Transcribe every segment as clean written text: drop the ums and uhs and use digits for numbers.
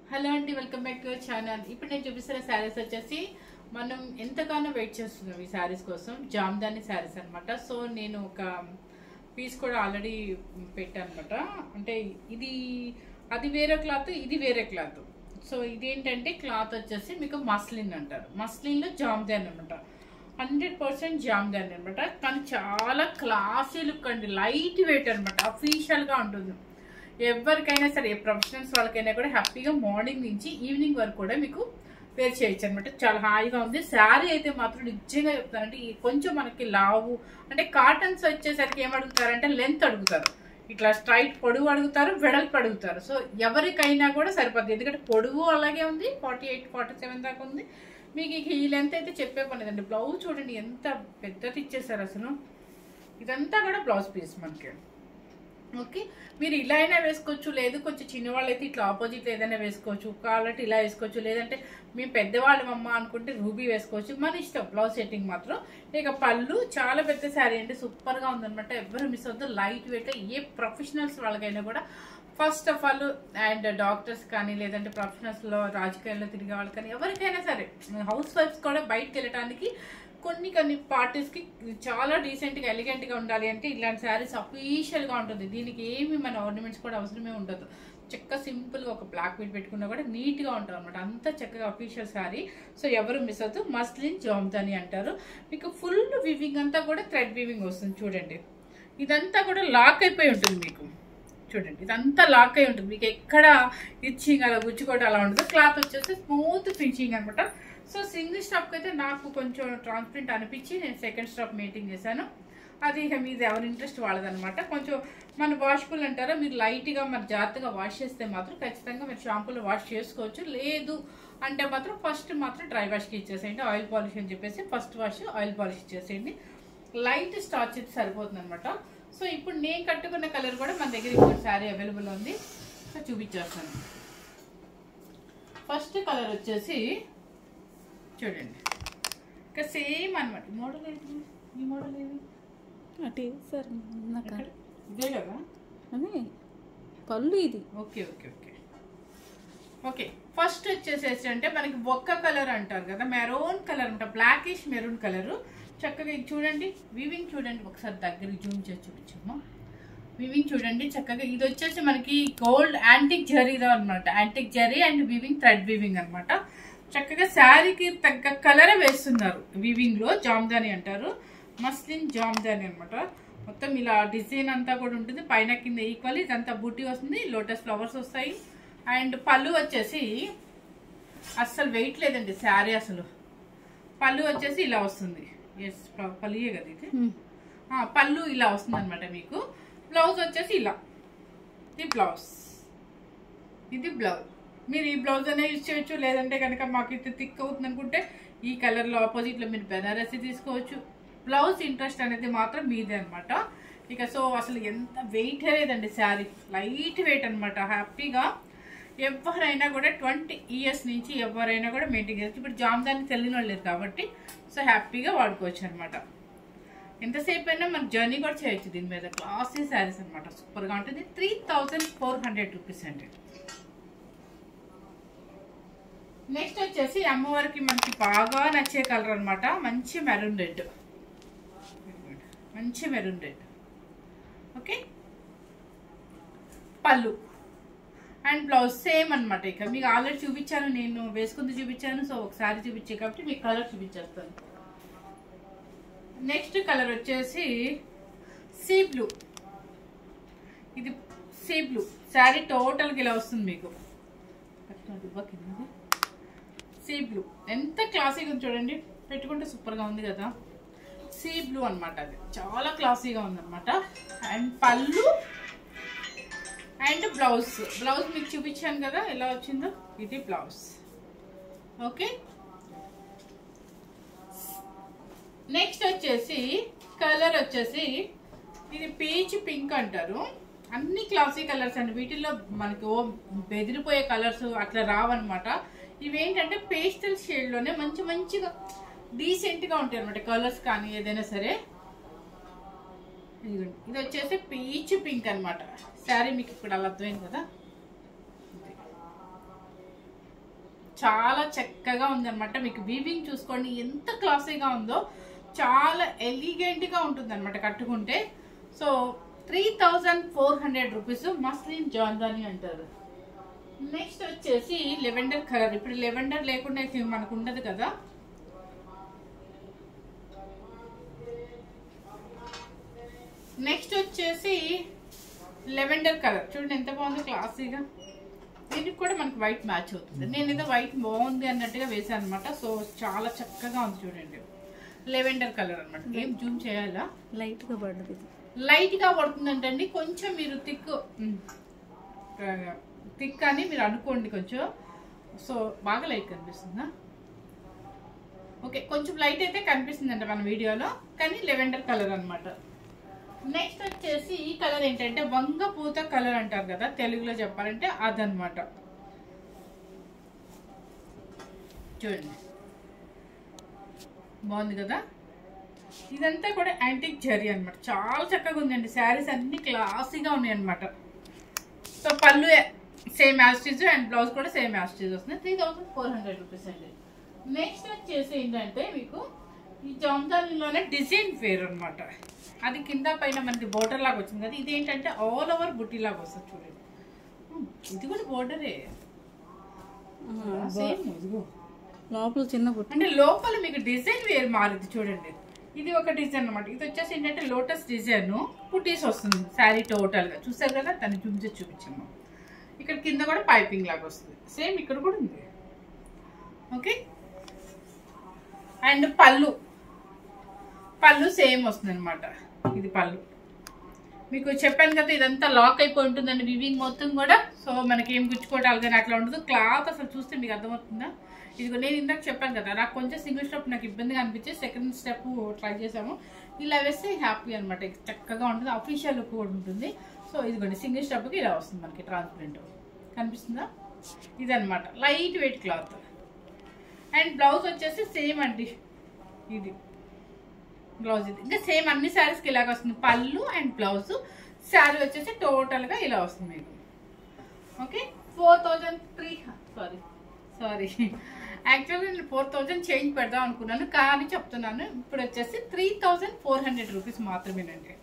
Hello అండి, welcome back to our channel. ఇప్పుడు నేను చూపిస్తున్న శారీస్ వచ్చేసి మనం ఎంతగానో వెయిట్ చేస్తున్నాం ఈ శారీస్ కోసం. జామ్దాని శారీస్ అనమాట. సో నేను ఒక పీస్ కూడా ఆల్రెడీ పెట్టాను అనమాట. అంటే ఇది అది వేరే క్లాత్, ఇది వేరే క్లాత్. సో ఇదేంటంటే క్లాత్ వచ్చేసి మీకు మస్లిన్ అంటారు. మస్లిన్లో జామ్దాని అనమాట. 100% జామ్దాని అనమాట. కానీ చాలా క్లాసీ లుక్ అండి, లైట్ వెయిట్ అనమాట, అఫీషియల్గా ఉంటుంది. ఎవరికైనా సరే, ప్రొఫెషనల్స్ వాళ్ళకైనా కూడా హ్యాపీగా మార్నింగ్ నుంచి ఈవినింగ్ వరకు కూడా మీకు వేర్ చేయొచ్చు అనమాట. చాలా హాయిగా ఉంది. శారీ అయితే మాత్రం నిజంగా చెప్తానంటే కొంచెం మనకి లావు అంటే కాటన్స్ వచ్చేసరికి ఏమడుగుతారంటే లెంత్ అడుగుతారు, ఇట్లా స్ట్రైట్ పొడవు అడుగుతారు, వెడల్పు అడుగుతారు. సో ఎవరికైనా కూడా సరిపోతుంది, ఎందుకంటే పొడవు అలాగే ఉంది, 48, 47 దాకా ఉంది. మీకు ఈ లెంత్ అయితే చెప్పే పనిదండి. బ్లౌజ్ చూడండి ఎంత పెద్దది ఇచ్చేసారు అసలు. ఇదంతా కూడా బ్లౌజ్ పీస్ మనకి. ఓకే, మీరు ఇలా అయినా వేసుకోవచ్చు, లేదు కొంచెం చిన్నవాళ్ళు అయితే ఇట్లా ఆపోజిట్ ఏదైనా వేసుకోవచ్చు, కావాలంటే ఇలా వేసుకోవచ్చు, లేదంటే మేము పెద్దవాళ్ళం అమ్మ అనుకుంటే రూబీ వేసుకోవచ్చు, మన ఇష్టం. బ్లౌజ్ సెట్టింగ్ మాత్రం. ఇక పళ్ళు చాలా పెద్ద శారీ అంటే సూపర్గా ఉందనమాట. ఎవరు మిస్ అవుతుంది, లైట్ వెయిట్. ఏ ప్రొఫెషనల్స్ వాళ్ళకైనా కూడా first of all, and doctors కానీ, లేదంటే ప్రొఫెషనల్స్లో రాజకీయాల్లో తిరిగే వాళ్ళు కానీ, ఎవరికైనా సరే, హౌస్ వైఫ్స్ కూడా బయటకు వెళ్ళడానికి కొన్ని పార్టీస్కి చాలా డీసెంట్గా ఎలిగెంట్గా ఉండాలి అంటే ఇలాంటి శారీస్ అఫీషియల్గా ఉంటుంది. దీనికి ఏమి మన ఆర్నమెంట్స్ కూడా అవసరమే ఉండదు. చక్కగా సింపుల్గా ఒక బ్లాక్ బీట్ పెట్టుకున్నా కూడా నీట్గా ఉంటుంది అనమాట. అంతా చక్కగా అఫీషియల్ శారీ. సో ఎవరు మిస్ అవుతుంది, మస్లిన్ జామ్దాని అంటారు. మీకు ఫుల్ వివింగ్ అంతా కూడా థ్రెడ్ వివింగ్ వస్తుంది. చూడండి, ఇదంతా కూడా లాక్ అయిపోయి ఉంటుంది మీకు. చూడండి, ఇదంతా లాక్ అయి ఉంటుంది. మీకు ఎక్కడ ఇచ్చింగ్ అలా గుచ్చుకోవడం అలా ఉండదు. క్లాత్ వచ్చేసి స్మూత్ ఫినిషింగ్ అనమాట. సో సింగిల్ స్టాప్కి అయితే నాకు కొంచెం ట్రాన్స్పరెంట్ అనిపించి నేను సెకండ్ స్టాప్ మెయింటైన్ చేశాను. అది ఇక మీది ఎవరి ఇంట్రెస్ట్ వాళ్ళదనమాట. కొంచెం మన వాష్ఫుల్ అంటారా, మీరు లైట్గా మన జాగ్రత్తగా వాష్ చేస్తే మాత్రం ఖచ్చితంగా మీరు షాంపూలో వాష్ చేసుకోవచ్చు. లేదు అంటే మాత్రం ఫస్ట్ మాత్రం డ్రై వాష్కి ఇచ్చేసేయండి. ఆయిల్ పాలిష్ అని చెప్పేసి ఫస్ట్ వాష్ ఆయిల్ పాలిష్ ఇచ్చేసేయండి. లైట్ స్టార్చ్ అయితే సరిపోతుంది అనమాట. సో ఇప్పుడు నేను కట్టుకున్న కలర్ కూడా మన దగ్గర ఇంకొక శారీ అవైలబుల్ ఉంది. సో చూపించేస్తాను. ఫస్ట్ కలర్ వచ్చేసి చూడండి, ఇంకా సేమ్ అనమాట. మోడల్ ఏది, ఈ మోడల్ ఏది అంటే సార్ ఇదే కదా అని పళ్ళు ఇది. Okay okay okay okay first వచ్చేసేసి అంటే మనకి ఒక్క కలర్ అంటారు కదా, మెరూన్ కలర్ అంట, బ్లాకిష్ మెరూన్ కలరు. చక్కగా ఇది చూడండి, వివింగ్ చూడండి, ఒకసారి దగ్గరికి జూమ్ చేసి చూపించాము. వివింగ్ చూడండి చక్కగా. ఇది వచ్చేసి మనకి గోల్డ్ యాంటిక్ జరీలో అనమాట. Antique zari and weaving thread weaving అనమాట. చక్కగా శారీకి తగ్గ కలర్ వేస్తున్నారు. వివింగ్ లో జామ్దాని అంటారు, మస్లిన్ జామ్దాని అనమాట. మొత్తం ఇలా డిజైన్ అంతా కూడా ఉంటుంది, పైన కింద ఈక్వల్. ఇదంతా బూటీ వస్తుంది, లోటస్ ఫ్లవర్స్ వస్తాయి. అండ్ పళ్ళు వచ్చేసి అస్సలు వెయిట్ లేదండి శారీ అసలు. పళ్ళు వచ్చేసి ఇలా వస్తుంది. ఎస్, పళ్ళుయే కదా ఇది. పళ్ళు ఇలా వస్తుంది అనమాట మీకు. బ్లౌజ్ వచ్చేసి ఇలా, ఇది బ్లౌజ్, ఇది బ్లౌజ్. మీరు ఈ బ్లౌజ్ అనే యూజ్ చేయొచ్చు, లేదంటే కనుక మాకు ఇది థిక్ అవుతుంది అనుకుంటే ఈ కలర్లో ఆపోజిట్లో మీరు బెనారసీ తీసుకోవచ్చు. బ్లౌజ్ ఇంట్రెస్ట్ అనేది మాత్రం మీదే అనమాట. ఇక సో అసలు ఎంత వెయిట్ లేదండి శారీ, లైట్ వెయిట్ అనమాట. హ్యాపీగా ఎవరైనా కూడా 20 years నుంచి ఎవరైనా కూడా మెయింటైన్ చేయొచ్చు. ఇప్పుడు జామ్దాని తెలియని వాళ్ళు లేరు కాబట్టి సో హ్యాపీగా వాడుకోవచ్చు అనమాట. ఎంతసేపు అయినా మనం జర్నీ కూడా చేయొచ్చు దీని మీద. క్లాసీ శారీస్ అనమాట, సూపర్గా ఉంటుంది. 3400 రూపీస్ అండి. నెక్స్ట్ వచ్చేసి అమ్మవారికి మనకి బాగా నచ్చే కలర్ అనమాట, మంచి మెరూన్ రెడ్. మంచి మెరూన్ రెడ్. ఓకే, పళ్ళు అండ్ బ్లౌజ్ సేమ్ అనమాట. ఇక మీకు ఆల్రెడీ చూపించాను, నేను వేసుకుంది చూపించాను. సో ఒకసారి చూపించే కాబట్టి మీకు కలర్ చూపించేస్తాను. నెక్స్ట్ కలర్ వచ్చేసి సీ బ్లూ. ఇది సీ బ్లూ శారీ టోటల్గా ఇలా వస్తుంది మీకు. సీ బ్లూ ఎంత క్లాసీగా ఉంది చూడండి, పెట్టుకుంటే సూపర్గా ఉంది కదా. సీ బ్లూ అనమాట, అది చాలా క్లాసీగా ఉందన్నమాట. అండ్ పళ్ళు అండ్ బ్లౌజ్. బ్లౌజ్ మీకు చూపించాను కదా ఎలా వచ్చిందో, ఇది బ్లౌజ్. ఓకే, నెక్స్ట్ వచ్చేసి కలర్ వచ్చేసి ఇది పీచ్ పింక్ అంటారు. అన్ని క్లాసీ కలర్స్ అండి. వీటిల్లో మనకి బెదిరిపోయే కలర్స్ అట్లా రావన్నమాట. ఇవేంటంటే పేస్టల్ షేడ్లోనే మంచిగా డీసెంట్గా ఉంటాయి అనమాట కలర్స్ కానీ ఏదైనా సరే. ఇది వచ్చేసి పీచ్ పింక్ అనమాట శారీ. మీకు ఇప్పుడు అలా అర్థమైంది కదా. చాలా చక్కగా ఉందన్నమాట. మీకు వీవింగ్ చూసుకోండి ఎంత క్లాసీగా ఉందో, చాలా ఎలిగెంట్గా ఉంటుంది అనమాట కట్టుకుంటే. సో 3400 రూపీస్ మస్లిన్ జాందాని అంటారు. నెక్స్ట్ వచ్చేసి లెవెండర్ కలర్. ఇప్పుడు లెవెండర్ లేకుండా అయితే మనకు ఉండదు కదా. నెక్స్ట్ వచ్చేసి లెవెండర్ కలర్ చూడండి ఎంత బాగుంది క్లాసీగా. దీనికి కూడా మనకి వైట్ మ్యాచ్ అవుతుంది. నేను ఏదో వైట్ బాగుంది అన్నట్టుగా వేసాను అనమాట. సో చాలా చక్కగా ఉంది చూడండి. లెవెండర్ కలర్ అనమాట. ఏం జూమ్ చేయాలా? లైట్గా పడుతుంది. లైట్గా పడుతుందంటండి. కొంచెం మీరు థిక్ అని మీరు అనుకోండి కొంచెం. సో బాగా లైట్ కనిపిస్తుందా? ఓకే, కొంచెం లైట్ అయితే కనిపిస్తుందంట మన వీడియోలో, కానీ లెవెండర్ కలర్ అనమాట. నెక్స్ట్ వచ్చేసి ఈ కలర్ ఏంటంటే వంగ పూత కలర్ అంటారు కదా తెలుగులో చెప్పాలంటే, అదనమాట. చూడండి బాగుంది కదా. ఇదంతా కూడా యాంటిక్ జరీ అనమాట. చాలా చక్కగా ఉందండి. శారీస్ అన్ని క్లాసీగా ఉన్నాయి అనమాట. సో పళ్ళు సేమ్ యాస్టీజ్ అండ్ బ్లౌజ్ కూడా సేమ్ యాస్టీజ్ వస్తుంది. 3400 రూపీస్ అండి. నెక్స్ట్ వచ్చేసి ఏంటంటే మీకు ఈ జామ్దానిలోనే డిజైన్ వేర్ అనమాట. అది కింద పైన మనకి బోర్డర్ లాగా వచ్చింది కదా. ఇది ఏంటంటే ఆల్ ఓవర్ బుట్టి లాగా వస్తుంది చూడండి. ఇది కూడా బోర్డరే సేమ్. ఇదిగో లోపల చిన్న బుట్టి అంటే లోపల మీకు డిజైన్ వేర్ మారింది చూడండి. ఇది ఒక డిజైన్ అనమాట. ఇది వచ్చేసి ఏంటంటే లోటస్ డిజైన్ పుట్టీస్ వస్తుంది శారీ టోటల్ గా. చూసారు కదా, తను చూపించాము. ఇక్కడ కింద కూడా పైపింగ్ లాగా వస్తుంది. సేమ్ ఇక్కడ కూడా ఉంది. ఓకే, అండ్ పళ్ళు సేమ్ వస్తుంది అనమాట. ఇది పళ్ళు మీకు చెప్పాను కదా, ఇదంతా లాక్ అయిపోయి ఉంటుందండి వివింగ్ మొత్తం కూడా. సో మనకి ఏం గుచ్చుకోవటాలు కానీ అట్లా ఉండదు. క్లాత్ అసలు చూస్తే మీకు అర్థమవుతుందా? ఇదిగో నేను ఇందాక చెప్పాను కదా, నాకు కొంచెం సింగిల్ స్టెప్ నాకు ఇబ్బందిగా అనిపించి సెకండ్ స్టెప్ ట్రై చేసాము. ఇలా వేస్తే హ్యాపీ అనమాట, చక్కగా ఉంటుంది. అఫీషియల్ లుక్ కూడా ఉంటుంది. సో ఇదిగోండి సింగిల్ స్టెప్కి ఇలా వస్తుంది మనకి. ట్రాన్స్పరెంట్ కనిపిస్తుందా? ఇదనమాట light weight cloth. And blouse వచ్చేసి సేమ్ అండి. ఇది బ్లౌజ్ ఇది ఇంకా సేమ్ అన్ని శారీస్కి ఇలాగ వస్తుంది. పళ్ళు అండ్ బ్లౌజ్. శారీ వచ్చేసి టోటల్గా ఇలా వస్తుంది మీకు. ఓకే, 4003 సారీ యాక్చువల్గా నేను 4000 చేంజ్ పెడదాం అనుకున్నాను, కానీ చెప్తున్నాను ఇప్పుడు వచ్చేసి 3400 రూపీస్ మాత్రమేనండి.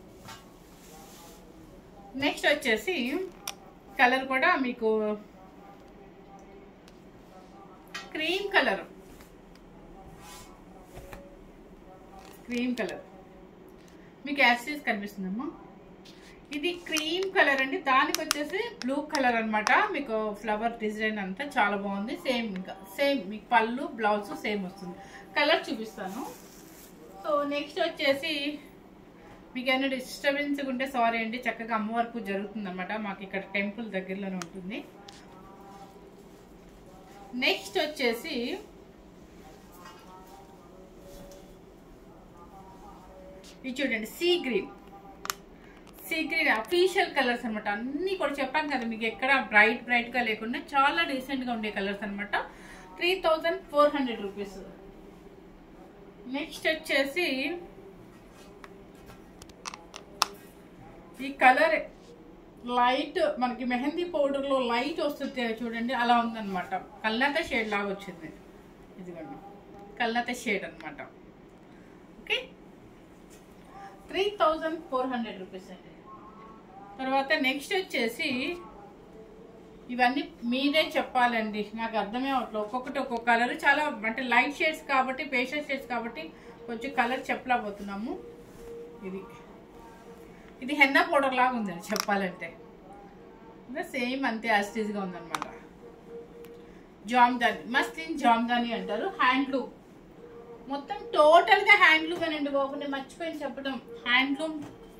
నెక్స్ట్ వచ్చేసి కలర్ కూడా మీకు క్రీమ్ కలర్ మీకు యాక్సెస్ కనిపిస్తుందమ్మా. ఇది క్రీమ్ కలర్ అండి. దానికి వచ్చేసి బ్లూ కలర్ అనమాట. మీకు ఫ్లవర్ డిజైన్ అంతా చాలా బాగుంది. సేమ్ ఇంకా సేమ్ మీకు పళ్ళు బ్లౌజ్ సేమ్ వస్తుంది. కలర్ చూపిస్తాను. సో నెక్స్ట్ వచ్చేసి మీకు ఏమైనా డిస్టర్బెన్స్ ఉంటే సారీ అండి. చక్కగా అమ్మవారికి జరుగుతుంది అనమాట. మాకు ఇక్కడ టెంపుల్ దగ్గరలోనే ఉంటుంది. నెక్స్ట్ వచ్చేసి ఇది చూడండి, సీ గ్రీన్ అఫీషియల్ కలర్స్ అనమాట. అన్నీ కూడా చెప్పాను కదా మీకు, ఎక్కడ బ్రైట్ గా లేకుండా చాలా డీసెంట్ గా ఉండే కలర్స్ అనమాట. 3400 రూపీస్. నెక్స్ట్ వచ్చేసి ఈ కలర్ లైట్ మనకి మెహందీ పౌడర్ లో లైట్ వస్తుంది చూడండి, అలా ఉందన్నమాట. కల్నాత షేడ్ లాగా వచ్చింది. ఇదిగోండి కల్నాత షేడ్ అనమాట. ఓకే, 3400 రూపీస్ అండి. తర్వాత నెక్స్ట్ వచ్చేసి ఇవన్నీ మీరే చెప్పాలండి, నాకు అర్థమే అవట్లేదు. ఒక్కొక్కటి ఒక్కొక్క కలర్ చాలా అంటే లైట్ షేడ్స్ కాబట్టి, పేస్టల్ షేడ్స్ కాబట్టి కొంచెం కలర్ చెప్పలేకపోతున్నాము. ఇది హెన్నా పౌడర్ లాగా ఉందండి చెప్పాలంటే. సేమ్ అంతే యాస్టీజ్గా ఉందన్నమాట. జామ్దాని, మస్లిన్ జామ్దాని అంటారు. హ్యాండ్లూమ్ మొత్తం టోటల్గా హ్యాండ్లూమ్ అనండి బాబు, నేను మర్చిపోయిన చెప్పడం. Handloom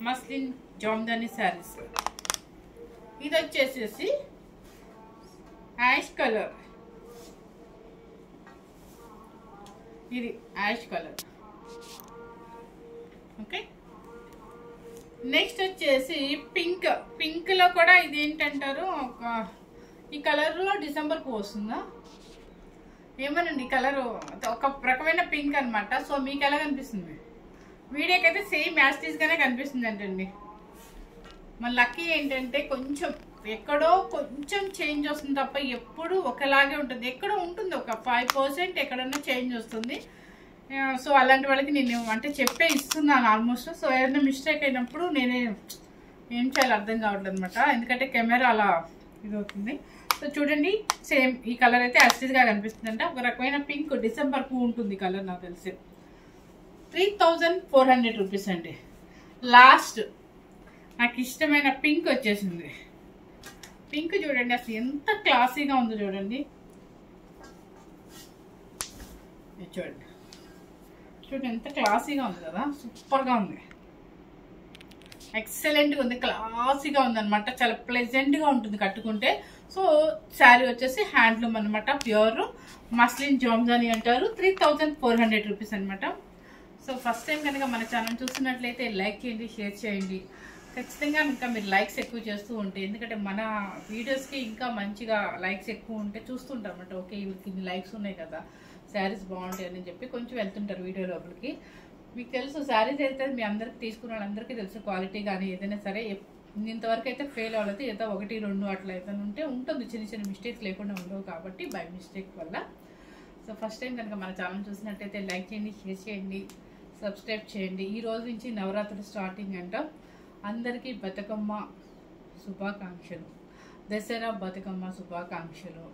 muslin Jamdani saris. ఇది వచ్చేసేసి యాష్ కలర్. ఇది యాష్ కలర్. ఓకే, నెక్స్ట్ వచ్చేసి పింక్ లో కూడా ఇది ఏంటంటారు, ఈ కలర్ లో డిసెంబర్ పువ్వు వస్తుందా ఏమోనండి. కలర్ ఒక రకమైన పింక్ అనమాట. సో మీకు ఎలా కనిపిస్తుంది? వీడియోకి అయితే సేమ్ యాస్టీస్ గానే కనిపిస్తుంది అంటండి. మన లక్కీ ఏంటంటే కొంచెం ఎక్కడో కొంచెం చేంజ్ వస్తుంది తప్ప ఎప్పుడు ఒకలాగే ఉంటుంది. ఎక్కడో ఉంటుంది, ఒక 5% ఎక్కడన్నా చేంజ్ వస్తుంది. సో అలాంటి వాళ్ళకి నేను అంటే చెప్పే ఇస్తున్నాను ఆల్మోస్ట్. సో ఏదైనా మిస్టేక్ అయినప్పుడు నేనే ఏం చేయాలో అర్థం కావట్లేదు అనమాట, ఎందుకంటే కెమెరా అలా ఇది అవుతుంది. సో చూడండి, సేమ్ ఈ కలర్ అయితే యాస్టిస్గా కనిపిస్తుంది అంట. ఒక రకమైన పింక్ డిసెంబర్ పువ్వు ఉంటుంది కలర్, నాకు తెలిసి 3400 రూపీస్ అండి. లాస్ట్ నాకు ఇష్టమైన పింక్ వచ్చేసింది. పింక్ చూడండి అసలు ఎంత క్లాసీగా ఉందో చూడండి. చూడండి చూడండి ఎంత క్లాసీగా ఉంది కదా, సూపర్గా ఉంది, ఎక్సలెంట్గా ఉంది, క్లాసీగా ఉంది అనమాట. చాలా ప్లెజెంట్గా ఉంటుంది కట్టుకుంటే. సో శారీ వచ్చేసి హ్యాండ్లూమ్ అనమాట, ప్యూర్ మస్లిన్ జామ్జాని అంటారు. 3400 రూపీస్ అనమాట. సో ఫస్ట్ టైం కనుక మన ఛానల్ చూస్తున్నట్లయితే లైక్ చేయండి, షేర్ చేయండి. ఖచ్చితంగా ఇంకా మీరు లైక్స్ ఎక్కువ చేస్తూ ఉంటే, ఎందుకంటే మన వీడియోస్కి ఇంకా మంచిగా లైక్స్ ఎక్కువ ఉంటే చూస్తుంటారు అనమాట. ఓకే వీళ్ళకి ఇన్ని లైక్స్ ఉన్నాయి కదా, శారీస్ బాగుంటాయి అని చెప్పి కొంచెం వెళ్తుంటారు వీడియో లోపలికి. మీకు తెలుసు శారీస్ అయితే మీ అందరికి తీసుకున్న వాళ్ళందరికీ తెలుసు, క్వాలిటీ కానీ ఏదైనా సరే ఇంతవరకు అయితే ఫెయిల్ అవ్వలేదు. ఏదో 1, 2 అట్లా అయితే ఉంటుంది, చిన్న చిన్న మిస్టేక్స్ లేకుండా ఉండవు కాబట్టి బై మిస్టేక్ వల్ల. సో ఫస్ట్ టైం కనుక మన ఛానల్ చూసినట్టయితే లైక్ చేయండి, షేర్ చేయండి, సబ్స్క్రైబ్ చేయండి. ఈ రోజు నుంచి నవరాత్రులు స్టార్టింగ్ అంట. అందరికీ బతుకమ్మ శుభాకాంక్షలు, దసరా బతుకమ్మ శుభాకాంక్షలు.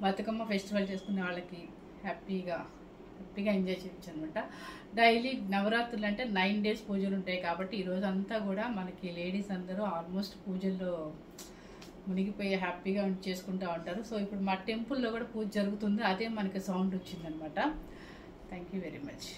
బతుకమ్మ ఫెస్టివల్ చేసుకునే వాళ్ళకి హ్యాపీగా ఎంజాయ్ చేయొచ్చు అనమాట. డైలీ నవరాత్రులు అంటే 9 days పూజలు ఉంటాయి కాబట్టి ఈరోజు అంతా కూడా మనకి లేడీస్ అందరూ ఆల్మోస్ట్ పూజల్లో మునిగిపోయి హ్యాపీగా చేసుకుంటూ ఉంటారు. సో ఇప్పుడు మా టెంపుల్లో కూడా పూజ జరుగుతుంది, అదే మనకి సౌండ్ వచ్చిందనమాట. Thank you very much.